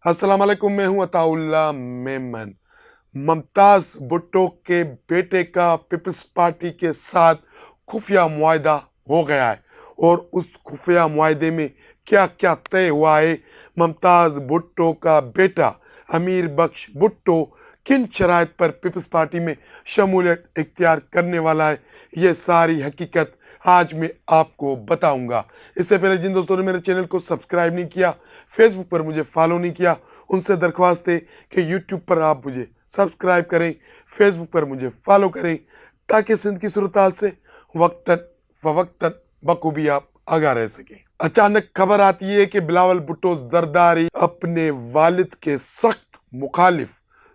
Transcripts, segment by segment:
अस्सलाम वालेकुम, मैं हूं अताउल्ला मेमन। मुमताज भुट्टो के बेटे का पीपल्स पार्टी के साथ खुफिया मुआहदा हो गया है और उस खुफिया मुआहदे में क्या क्या तय हुआ है, मुमताज भुट्टो का बेटा अमीर बख्श भुट्टो किन शराइत पर पीपल्स पार्टी में शमूलियत इख्तियार करने वाला है, ये सारी हकीकत आज मैं आपको बताऊंगा। इससे पहले जिन दोस्तों ने मेरे चैनल को सब्सक्राइब नहीं किया, फेसबुक पर मुझे फॉलो नहीं किया, उनसे दरख्वास्त है कि यूट्यूब पर आप मुझे सब्सक्राइब करें, फेसबुक पर मुझे फॉलो करें, ताकि सिंध की सूरत से वक्तन फवक्तन बखूबी आप आगाह रह सकें। अचानक खबर आती है कि बिलावल भुट्टो जरदारी अपने वालिद के सख्त मुखालिफ,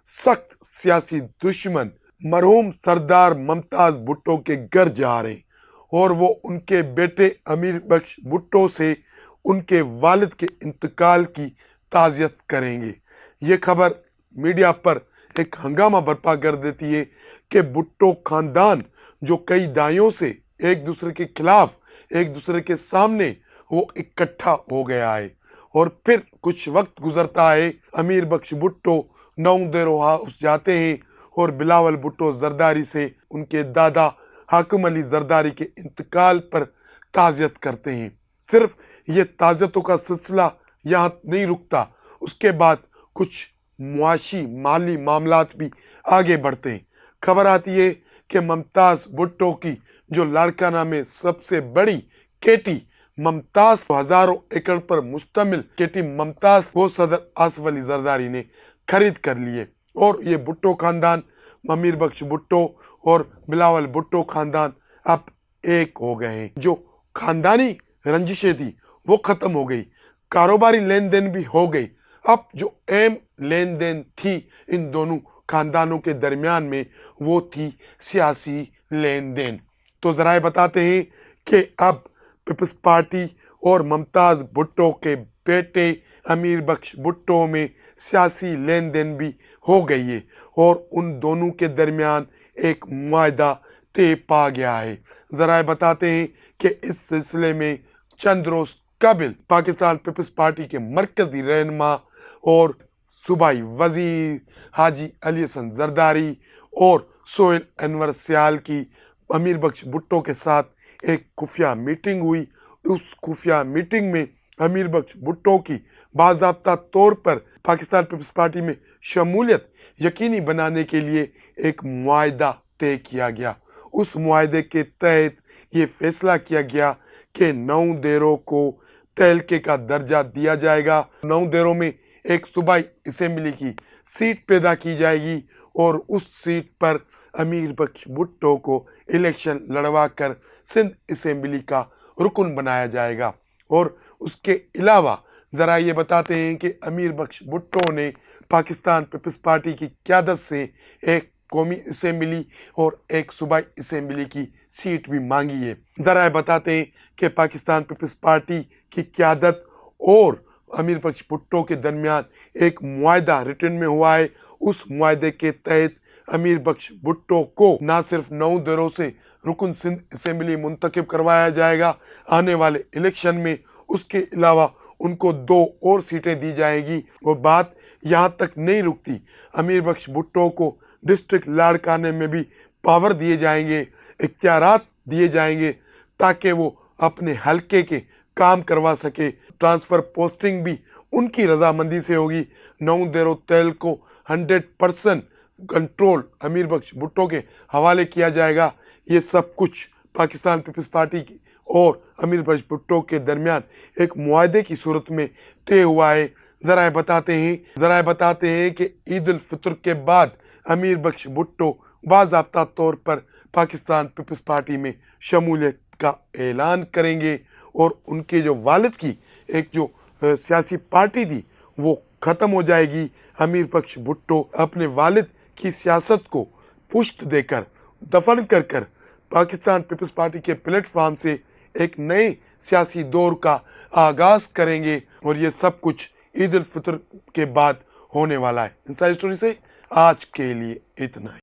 सख्त सियासी दुश्मन मरहूम सरदार मुमताज भुट्टो के घर जा रहे हैं और वो उनके बेटे अमीर बख्श भुट्टो से उनके वालिद के इंतकाल की ताज़ियत करेंगे। ये खबर मीडिया पर एक हंगामा बर्पा कर देती है कि भुट्टो खानदान जो कई दाइयों से एक दूसरे के खिलाफ, एक दूसरे के सामने वो इकट्ठा हो गया है। और फिर कुछ वक्त गुजरता है, अमीर बख्श भुट्टो नौ हाउस जाते हैं और बिलावल भुट्टो जरदारी से उनके दादा हाकिम अली जरदारी के इंतकाल पर ताज़ियत करते हैं। सिर्फ ये ताज़ियतों का सिलसिला यहाँ नहीं रुकता, उसके बाद कुछ मुआशी माली मामलात भी आगे बढ़ते हैं। खबर आती है कि मुमताज भुट्टो की जो लाड़काना में सबसे बड़ी केटी मुमताज, हजारों एकड़ पर मुश्तमिल केटी मुमताज वो सदर आसिफ अली जरदारी ने खरीद कर लिए और ये भुट्टो खानदान, अमीर बख्श भुट्टो और बिलावल भुट्टो खानदान अब एक हो गए हैं। जो खानदानी रंजिशें थी वो खत्म हो गई, कारोबारी लेन देन भी हो गई। अब जो अहम लेन देन थी इन दोनों खानदानों के दरमियान में वो थी सियासी लेन देन। तो जराए बताते हैं कि अब पीपल्स पार्टी और मुमताज भुट्टो के बेटे अमीर बख्श भुट्टो में सियासी लेन देन भी हो गई है और उन दोनों के दरमियान एक मुआहदा तय पा गया है। जराए बताते हैं कि इस सिलसिले में चंद रोज कबल पाकिस्तान पीपल्स पार्टी के मरकजी रहनुमा और सूबाई वजीर हाजी अली हसन जरदारी और सोहेल अनवर सियाल की अमीर बख्श भुट्टो के साथ एक खुफिया मीटिंग हुई। उस खुफिया मीटिंग में अमीर बख्श भुट्टो की बाज़ाब्ता तौर पर पाकिस्तान पीपल्स पार्टी में शमूलियत यकीनी बनाने के लिए एक मुआहदा तय किया गया। उस मुआहदे के तहत ये फैसला किया गया कि 9 देरों को तहलके का दर्जा दिया जाएगा। 9 देरों में एक सूबाई असेंबली की सीट पैदा की जाएगी और उस सीट पर अमीर बख्श भुट्टो को इलेक्शन लड़वा कर सिंध असेंबली का रुकन बनाया जाएगा। और उसके अलावा ज़रा ये बताते हैं कि अमीर बख्श भुट्टो ने पाकिस्तान पीपल्स पार्टी की क़यादत से एक कौमी असेंबली और एक सूबाई असेंबली की सीट भी मांगी है। ज़रा बताते हैं कि पाकिस्तान पीपल्स पार्टी की क़यादत और अमीर बख्श भुट्टो के दरमियान एक मुआहदा रिटर्न में हुआ है। उस मुआहदे के तहत अमीर बख्श भुट्टो को ना सिर्फ 9 देरों से रुकन सिंध असेंबली मुंतखब करवाया जाएगा आने वाले इलेक्शन में, उसके अलावा उनको 2 और सीटें दी जाएगी। और बात यहाँ तक नहीं रुकती, अमीर बख्श भुट्टो को डिस्ट्रिक्ट लाड़काने में भी पावर दिए जाएंगे, इख्तियारात दिए जाएंगे ताकि वो अपने हलके के काम करवा सके। ट्रांसफ़र पोस्टिंग भी उनकी रजामंदी से होगी। 9 देरों तेल को 100% कंट्रोल अमीर बख्श भुट्टो के हवाले किया जाएगा। ये सब कुछ पाकिस्तान पीपल्स पार्टी की और अमीर बख्श भुट्टो के दरमियान एक मुआहदे की सूरत में तय हुआ है। ज़रा बताते हैं कि ईद उल फितर के बाद अमीर बख्श भुट्टो बाज़ाब्ता तौर पर पाकिस्तान पीपल्स पार्टी में शमूलियत का ऐलान करेंगे और उनके जो वालिद की एक जो सियासी पार्टी थी वो ख़त्म हो जाएगी। अमीर बख्श भुट्टो अपने वालिद की सियासत को पुश्त देकर, दफन कर कर पाकिस्तान पीपल्स पार्टी के प्लेटफार्म से एक नए सियासी दौर का आगाज़ करेंगे और ये सब कुछ ईद उल फितर के बाद होने वाला है। इनसाइड स्टोरी से आज के लिए इतना ही।